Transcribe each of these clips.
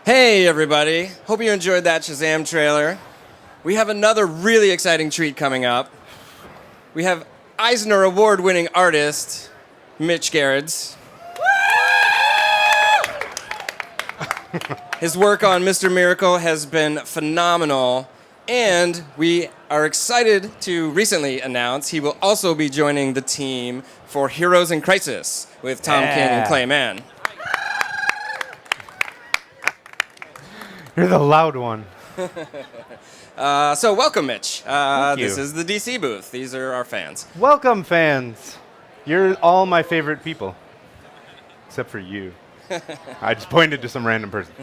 Hey everybody, hope you enjoyed that Shazam trailer. We have another really exciting treat coming up. We have Eisner Award-winning artist, Mitch Gerads. His work on Mr. Miracle has been phenomenal, and we are excited to recently announce he will also be joining the team for Heroes in Crisis with Tom King and Clay Mann. You're the loud one. So welcome, Mitch. Thank you. This is the DC booth. These are our fans. Welcome, fans. You're all my favorite people. Except for you. I just pointed to some random person.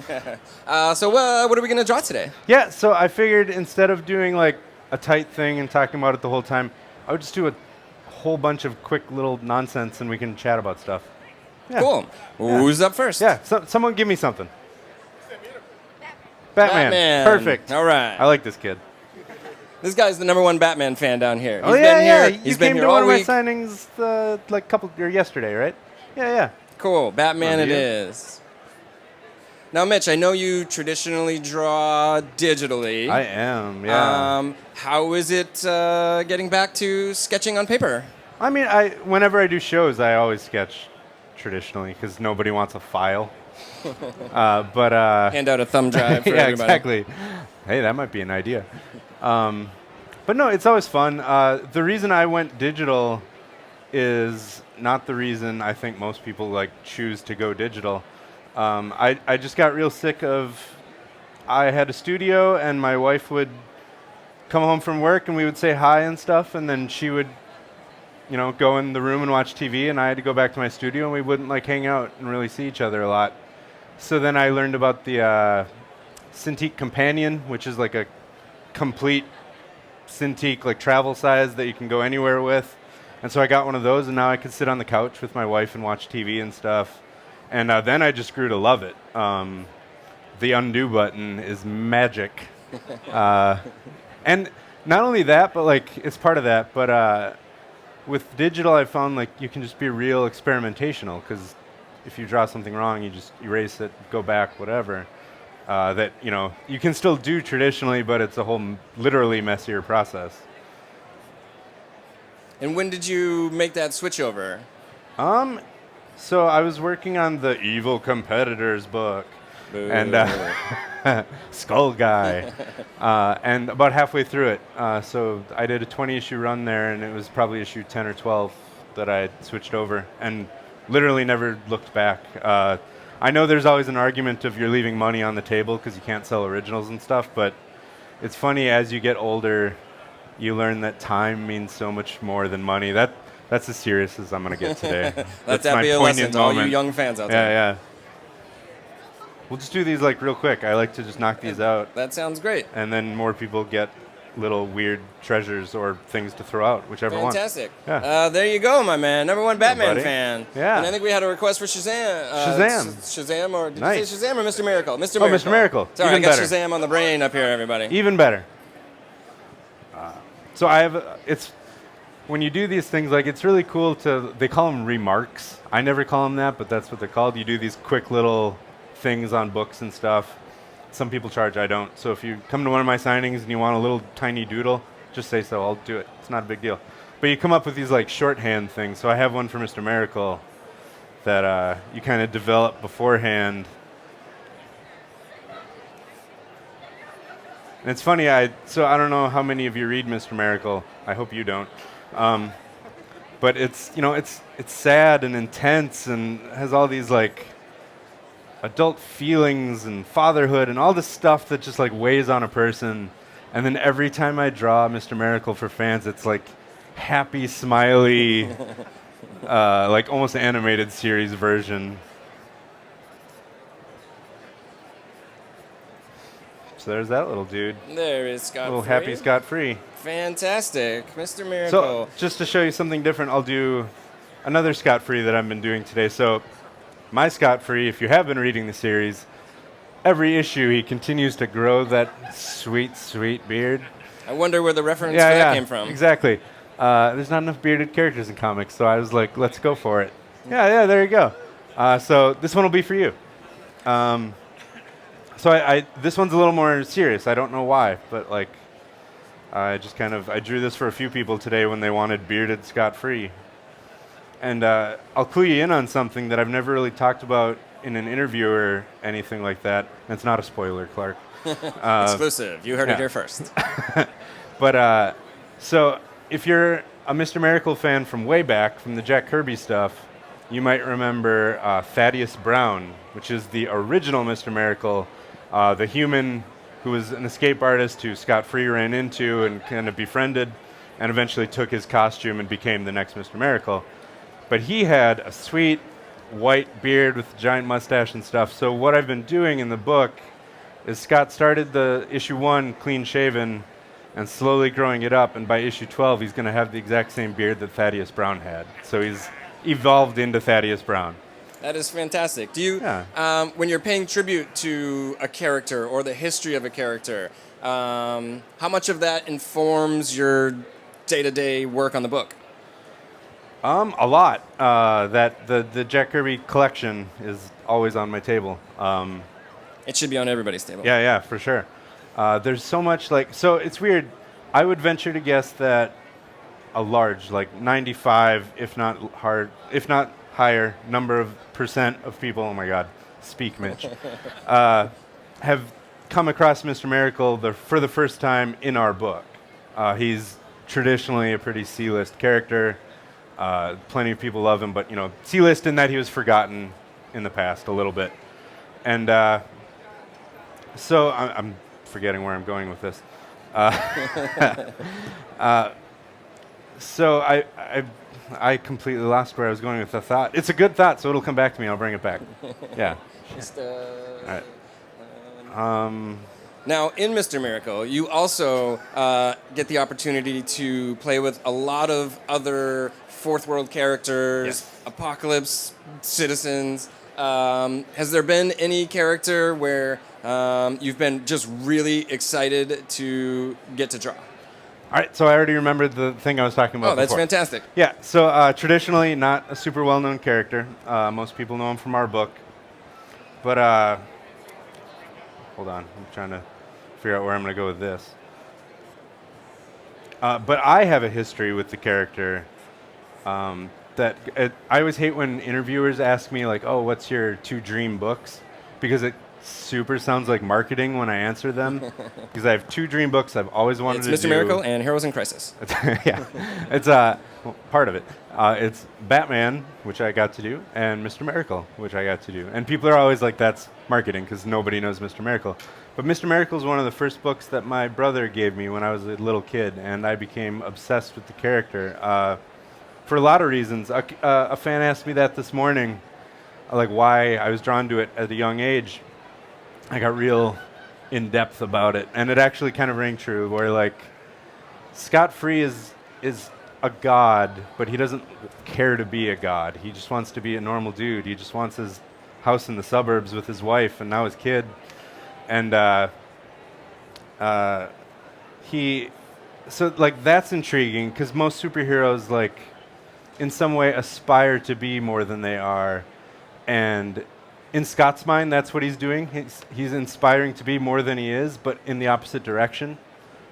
So what are we going to draw today? Yeah, so I figured instead of doing like a tight thing and talking about it the whole time, I would just do a whole bunch of quick little nonsense and we can chat about stuff. Yeah. Cool. Yeah. Who's up first? Yeah, someone give me something. Batman. Perfect. All right. I like this kid. This guy's the #1 Batman fan down here. Oh, yeah. He's You been came here to one all of my week. signings like yesterday, right? Yeah. Cool. Batman Oh, it yeah. is. Now, Mitch, I know you traditionally draw digitally. I am, yeah. How is it getting back to sketching on paper? I mean, whenever I do shows, I always sketch traditionally because nobody wants a file. Hand out a thumb drive for yeah, everybody. exactly. Hey, that might be an idea. But no, it's always fun. The reason I went digital is not the reason I think most people like choose to go digital. I just got real sick of. I had a studio, and my wife would come home from work, and we would say hi and stuff, and then she would, go in the room and watch TV, and I had to go back to my studio, and we wouldn't like hang out and really see each other a lot. So then I learned about the Cintiq Companion, which is like a complete Cintiq, like travel size that you can go anywhere with. And so I got one of those, and now I can sit on the couch with my wife and watch TV and stuff. And then I just grew to love it. The undo button is magic. And not only that, but like it's part of that, but with digital I found like you can just be real experimentational, because if you draw something wrong, you just erase it, go back, whatever. That you can still do traditionally, but it's a whole literally messier process. And when did you make that switch over? So I was working on the Evil Competitors book, Boo. and Skull Guy, and about halfway through it, so I did a 20-issue run there, and it was probably issue 10 or 12 that I had switched over, and literally never looked back. I know there's always an argument of you're leaving money on the table because you can't sell originals and stuff, but it's funny, as you get older, you learn that time means so much more than money. That's as serious as I'm going to get today. Let that my be a lesson poignant to all you moment. young fans out there. Yeah. We'll just do these like real quick. I like to just knock these out, That sounds great. and then more people get little weird treasures or things to throw out, whichever one. Fantastic. Yeah. There you go, my man. #1 Batman buddy. fan. Yeah. And I think we had a request for Shazam. Shazam, or did you Nice. say Shazam or Mr. Miracle? Mr. Oh, Miracle. Mr. Miracle. Sorry, Even I got better. Shazam on the brain up here, everybody. Even better. So I have, it's, when you do these things, like it's really cool they call them remarks. I never call them that, but that's what they're called. You do these quick little things on books and stuff. Some people charge, I don't. So if you come to one of my signings and you want a little tiny doodle, just say so, I'll do it. It's not a big deal. But you come up with these like shorthand things. So I have one for Mr. Miracle that you kind of develop beforehand. And it's funny, so I don't know how many of you read Mr. Miracle. I hope you don't. But it's sad and intense and has all these like adult feelings and fatherhood and all this stuff that just like weighs on a person. And then every time I draw Mr. Miracle for fans, it's like happy, smiley, like almost animated series version. So there's that little dude. There is Scott. Little happy scot-free. Fantastic. Mr. Miracle. So just to show you something different, I'll do another scot-free that I've been doing today. So my scot-free, if you have been reading the series, every issue he continues to grow that sweet, sweet beard. I wonder where the reference for that came from. Exactly. There's not enough bearded characters in comics, so I was like, let's go for it. Yeah, there you go. So this one will be for you. So this one's a little more serious. I don't know why, but like, I drew this for a few people today when they wanted bearded scot-free. And I'll clue you in on something that I've never really talked about in an interview or anything like that. And it's not a spoiler, Clark. Exclusive. You heard it here first. But so if you're a Mr. Miracle fan from way back, from the Jack Kirby stuff, you might remember Thaddeus Brown, which is the original Mr. Miracle, the human who was an escape artist who Scott-Free ran into and kind of befriended and eventually took his costume and became the next Mr. Miracle. But he had a sweet white beard with a giant mustache and stuff. So what I've been doing in the book is Scott started the issue 1 clean shaven and slowly growing it up, and by issue 12 he's going to have the exact same beard that Thaddeus Brown had. So he's evolved into Thaddeus Brown. That is fantastic. Do you, when you're paying tribute to a character or the history of a character, how much of that informs your day-to-day work on the book? A lot. The Jack Kirby collection is always on my table. It should be on everybody's table. Yeah, for sure. There's so much so it's weird. I would venture to guess that a large, 95, if not higher number of percent of people, oh my God, speak Mitch, have come across Mr. Miracle for the first time in our book. He's traditionally a pretty C-list character. Plenty of people love him, but C-list in that he was forgotten in the past a little bit. And so I'm forgetting where I'm going with this. So I completely lost where I was going with the thought. It's a good thought, so it'll come back to me. I'll bring it back. Yeah. All right. Now, in Mr. Miracle, you also get the opportunity to play with a lot of other fourth world characters, Apocalypse, citizens. Has there been any character where you've been just really excited to get to draw? All right, so I already remembered the thing I was talking about. Oh, that's before. fantastic. Yeah, so traditionally not a super well-known character. Most people know him from our book. But, hold on, I'm trying to figure out where I'm going to go with this. But I have a history with the character that I always hate when interviewers ask me, oh, what's your 2 dream books? Because it super sounds like marketing when I answer them. Because I have 2 dream books I've always wanted to do. It's Mr. Miracle and Heroes in Crisis. Yeah, it's part of it. It's Batman, which I got to do, and Mr. Miracle, which I got to do. And people are always like, that's marketing, because nobody knows Mr. Miracle. But Mr. Miracle is one of the first books that my brother gave me when I was a little kid, and I became obsessed with the character for a lot of reasons. A fan asked me that this morning, why I was drawn to it at a young age. I got real in-depth about it, and it actually kind of rang true, where Scott-Free is a god, but he doesn't care to be a god. He just wants to be a normal dude. He just wants his house in the suburbs with his wife and now his kid. And that's intriguing, because most superheroes, in some way aspire to be more than they are. And in Scott's mind, that's what he's doing. He's inspiring to be more than he is, but in the opposite direction.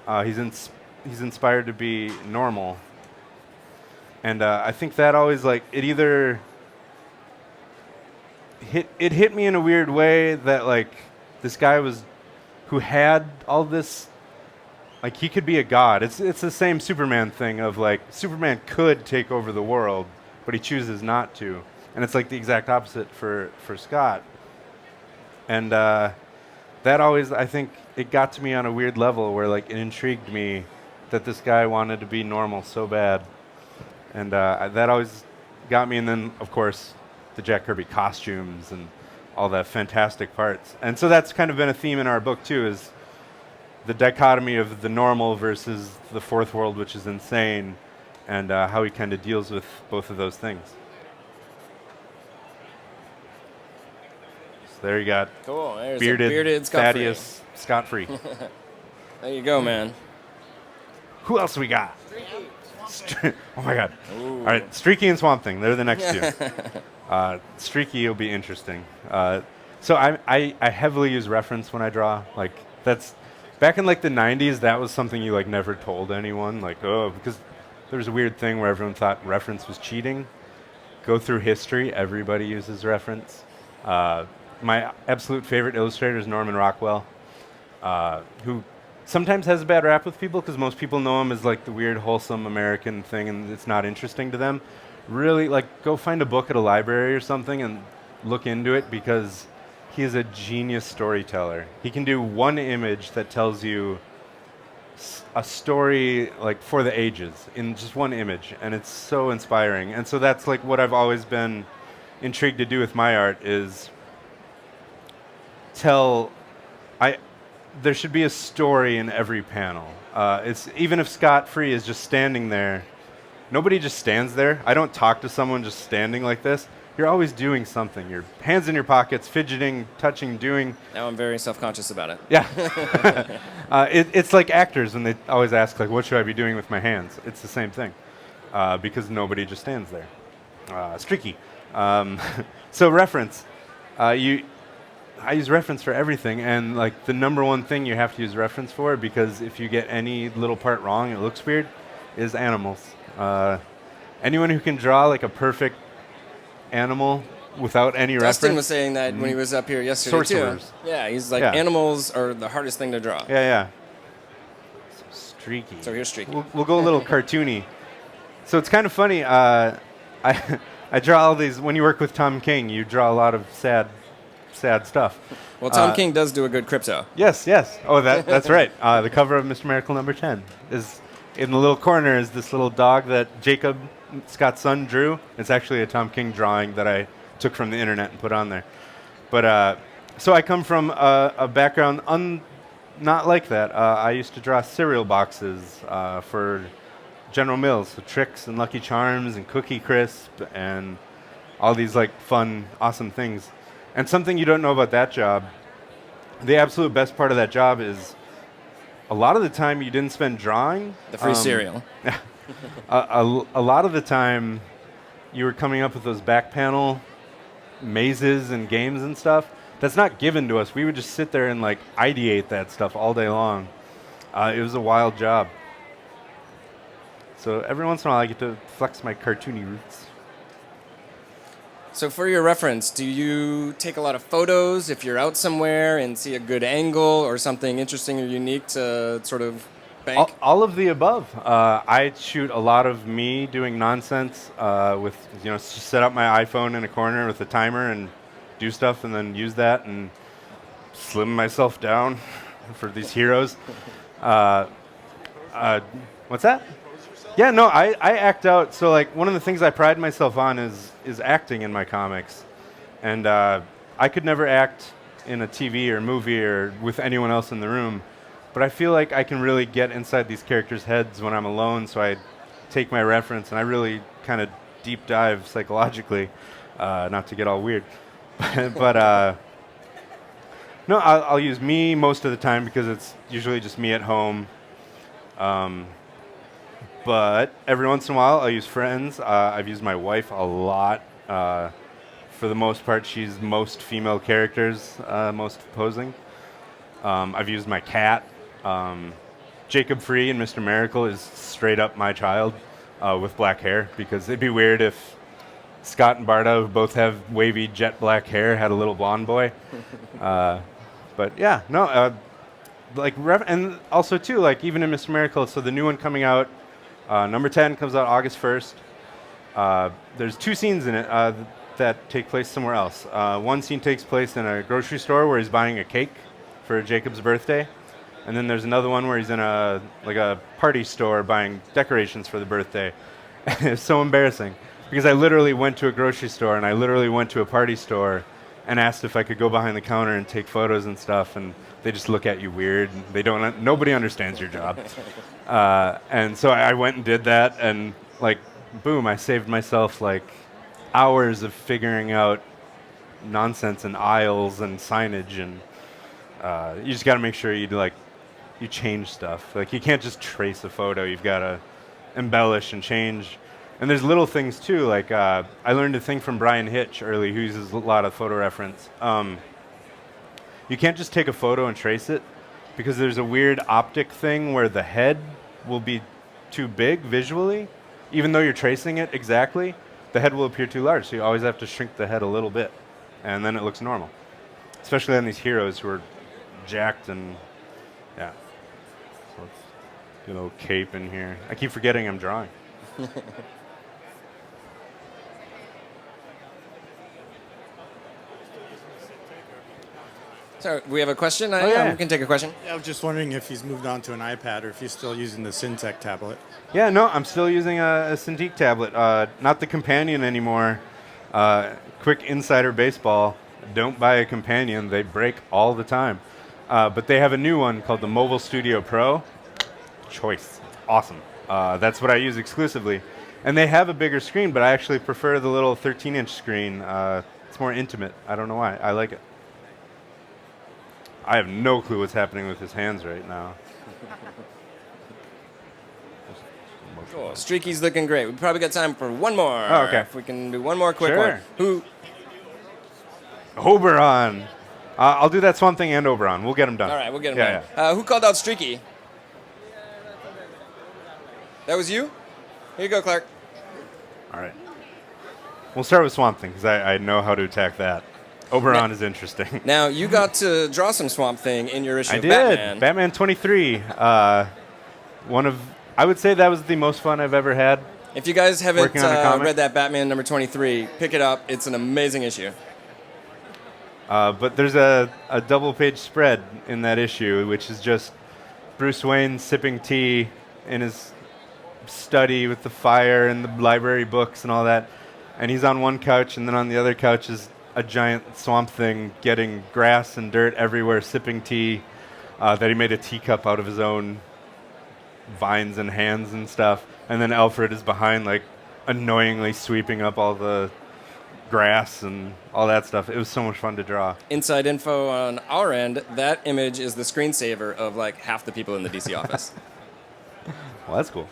He's inspired to be normal. And I think that always, it either hit me in a weird way that, this guy who had all this, he could be a god. It's the same Superman thing of, Superman could take over the world, but he chooses not to. And it's, the exact opposite for Scott. And that always, I think, it got to me on a weird level where, it intrigued me that this guy wanted to be normal so bad. And that always got me. And then, of course, the Jack Kirby costumes and all the fantastic parts. And so that's kind of been a theme in our book, too, is the dichotomy of the normal versus the fourth world, which is insane, and how he kind of deals with both of those things. So there you got cool. There's bearded Thaddeus Scott-Free. There you go, man. Who else we got? Oh my God. Ooh. All right, Streaky and Swamp Thing. They're the next 2. Streaky will be interesting. So I heavily use reference when I draw. Like that's back in like the 90s. That was something you like never told anyone. Like because there was a weird thing where everyone thought reference was cheating. Go through history. Everybody uses reference. My absolute favorite illustrator is Norman Rockwell, who sometimes has a bad rap with people because most people know him as like the weird, wholesome American thing, and it's not interesting to them. Really, like, go find a book at a library or something and look into it because he is a genius storyteller. He can do one image that tells you a story like for the ages in just one image, and it's so inspiring. And so that's like what I've always been intrigued to do with my art is there should be a story in every panel. It's even if Scott Free is just standing there, nobody just stands there. I don't talk to someone just standing like this. You're always doing something. Your hands in your pockets, fidgeting, touching, doing. Now I'm very self-conscious about it. Yeah. It's like actors when they always ask, like, what should I be doing with my hands? It's the same thing because nobody just stands there. It's tricky. So reference. I use reference for everything, and like the number one thing you have to use reference for, because if you get any little part wrong, it looks weird, is animals. Anyone who can draw like a perfect animal without any reference. Dustin was saying that when he was up here yesterday Sorcerers. too. Yeah, he's like, animals are the hardest thing to draw. Yeah. So streaky. So here's streaky. We'll go a little cartoony. So it's kind of funny. I draw all these. When you work with Tom King, you draw a lot of sad stuff. Well, Tom King does do a good crypto. Yes. Oh, that's right. The cover of Mr. Miracle number 10 is in the little corner is this little dog that Jacob, Scott's son, drew. It's actually a Tom King drawing that I took from the internet and put on there. But so I come from a background not like that. I used to draw cereal boxes for General Mills, so Trix and Lucky Charms and Cookie Crisp and all these like fun, awesome things. And something you don't know about that job, the absolute best part of that job is a lot of the time you didn't spend drawing. The free cereal. A lot of the time you were coming up with those back panel mazes and games and stuff. That's not given to us. We would just sit there and like ideate that stuff all day long. It was a wild job. So every once in a while I get to flex my cartoony roots. So for your reference, do you take a lot of photos if you're out somewhere and see a good angle or something interesting or unique to sort of bank? All of the above. I shoot a lot of me doing nonsense with, just set up my iPhone in a corner with a timer and do stuff and then use that and slim myself down for these heroes. What's that? Yeah, no, I act out. So like one of the things I pride myself on is acting in my comics. And I could never act in a TV or movie or with anyone else in the room. But I feel like I can really get inside these characters' heads when I'm alone, so I take my reference and I really kind of deep dive psychologically, not to get all weird. But no, I'll use me most of the time because it's usually just me at home. But every once in a while, I'll use friends. I've used my wife a lot. For the most part, she's most female characters, most posing. I've used my cat. Jacob Free in Mr. Miracle is straight up my child with black hair, because it'd be weird if Scott and Barta, who both have wavy jet black hair, had a little blonde boy. But yeah, no, and also too, like even in Mr. Miracle, so the new one coming out, number 10 comes out August 1st. There's two scenes in it that take place somewhere else. One scene takes place in a grocery store where he's buying a cake for Jacob's birthday. And then there's another one where he's in a party store buying decorations for the birthday. It's so embarrassing because I literally went to a grocery store and I literally went to a party store and asked if I could go behind the counter and take photos and stuff, and they just look at you weird. Nobody understands your job. And so I went and did that, and like, boom, I saved myself like hours of figuring out nonsense and aisles and signage, and you just got to make sure you change stuff. Like you can't just trace a photo. You've got to embellish and change. And there's little things too. Like I learned a thing from Brian Hitch early, who uses a lot of photo reference. you can't just take a photo and trace it, because there's a weird optic thing where the head will be too big visually. Even though you're tracing it exactly, the head will appear too large, so you always have to shrink the head a little bit, and then it looks normal. Especially on these heroes who are jacked and, yeah. So let's do a little cape in here. I keep forgetting I'm drawing. So we have a question? yeah. We can take a question. Yeah, I was just wondering if he's moved on to an iPad or if he's still using the Cintiq tablet. Yeah, no, I'm still using a Cintiq tablet. Not the Companion anymore. Quick insider baseball. Don't buy a Companion. They break all the time. But they have a new one called the Mobile Studio Pro. Choice. Awesome. That's what I use exclusively. And they have a bigger screen, but I actually prefer the little 13-inch screen. It's more intimate. I don't know why. I like it. I have no clue what's happening with his hands right now. Cool. Streaky's looking great. We probably got time for one more. Oh, okay. If we can do one more quick Sure. one. Oberon. I'll do that Swamp Thing and Oberon. We'll get them done. All right, we'll get him Yeah, done. Who called out Streaky? That was you? Here you go, Clark. All right. We'll start with Swamp Thing, because I know how to attack that. Oberon is interesting. Now, you got to draw some Swamp Thing in your issue I of did. Batman. Batman 23. I would say that was the most fun I've ever had. If you guys haven't Working on a comic? read that Batman number 23, pick it up. It's an amazing issue. But there's a double-page spread in that issue, which is just Bruce Wayne sipping tea in his study with the fire and the library books and all that. And he's on one couch, and then on the other couch is a giant Swamp Thing getting grass and dirt everywhere, sipping tea, that he made a teacup out of his own vines and hands and stuff. And then Alfred is behind, like, annoyingly sweeping up all the grass and all that stuff. It was so much fun to draw. Inside info on our end, that image is the screensaver of like half the people in the DC office. Well, that's cool.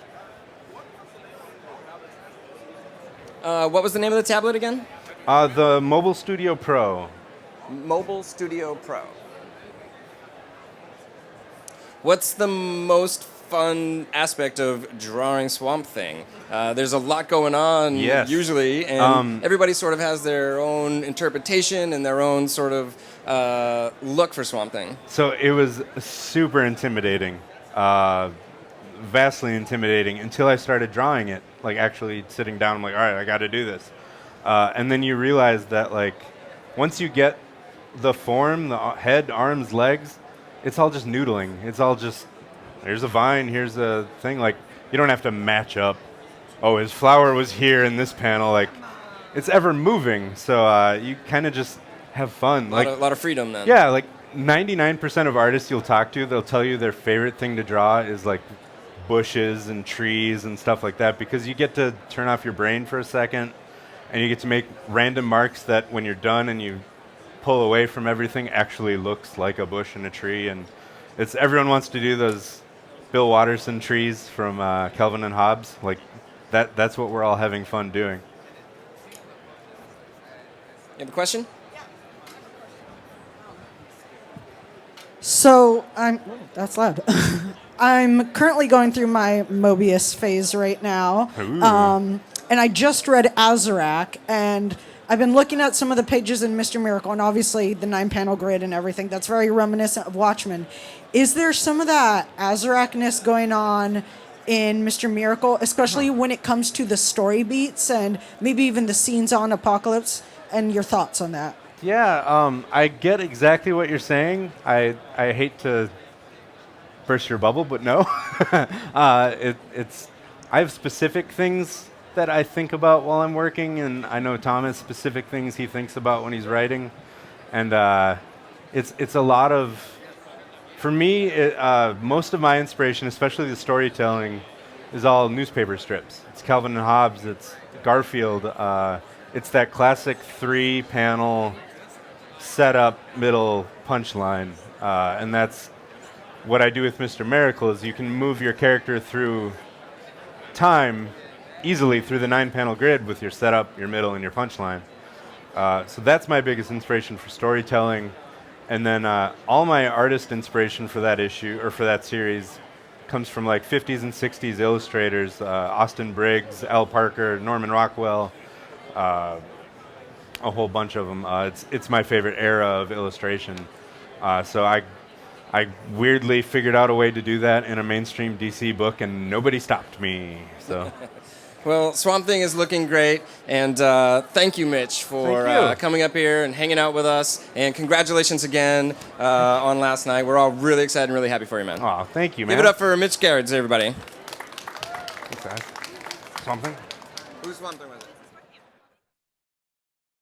What was the name of the tablet again? The Mobile Studio Pro. Mobile Studio Pro. What's the most fun aspect of drawing Swamp Thing? There's a lot going on usually, and everybody sort of has their own interpretation and their own sort of look for Swamp Thing. So it was super intimidating, vastly intimidating, until I started drawing it, like actually sitting down. I'm like, all right, I got to do this. And then you realize that, like, once you get the form, the head, arms, legs, it's all just noodling. It's all just, here's a vine, here's a thing. Like, you don't have to match up. Oh, his flower was here in this panel. Like, it's ever moving. So you kind of just have fun. A lot of freedom then. Yeah, like 99% of artists you'll talk to, they'll tell you their favorite thing to draw is like bushes and trees and stuff like that, because you get to turn off your brain for a second and you get to make random marks that when you're done and you pull away from everything actually looks like a bush and a tree. And it's everyone wants to do those Bill Watterson trees from Calvin and Hobbes. Like that's what we're all having fun doing. You have a question? So that's loud. I'm currently going through my Mobius phase right now. And I just read Azarak, and I've been looking at some of the pages in Mr. Miracle, and obviously the 9-panel grid and everything. That's very reminiscent of Watchmen. Is there some of that Azarak-ness going on in Mr. Miracle, especially when it comes to the story beats and maybe even the scenes on Apocalypse, and your thoughts on that? Yeah, I get exactly what you're saying. I hate to burst your bubble, but no. I have specific things that I think about while I'm working, and I know Tom has specific things he thinks about when he's writing. And it's a lot of, for me, most of my inspiration, especially the storytelling, is all newspaper strips. It's Calvin and Hobbes, it's Garfield, it's that classic 3-panel setup, middle, punchline. And that's what I do with Mr. Miracle, is you can move your character through time easily through the 9-panel grid with your setup, your middle, and your punchline. So that's my biggest inspiration for storytelling. And then all my artist inspiration for that issue, or for that series, comes from like 50s and 60s illustrators, Austin Briggs, Al Parker, Norman Rockwell, a whole bunch of them. It's my favorite era of illustration. So I weirdly figured out a way to do that in a mainstream DC book, and nobody stopped me. So. Well, Swamp Thing is looking great, and thank you, Mitch, for Thank you. coming up here and hanging out with us, and congratulations again on last night. We're all really excited and really happy for you, man. Oh, thank you, man. Give it up for Mitch Gerads, everybody. Thanks, guys. Something? Whose Swamp Thing was it?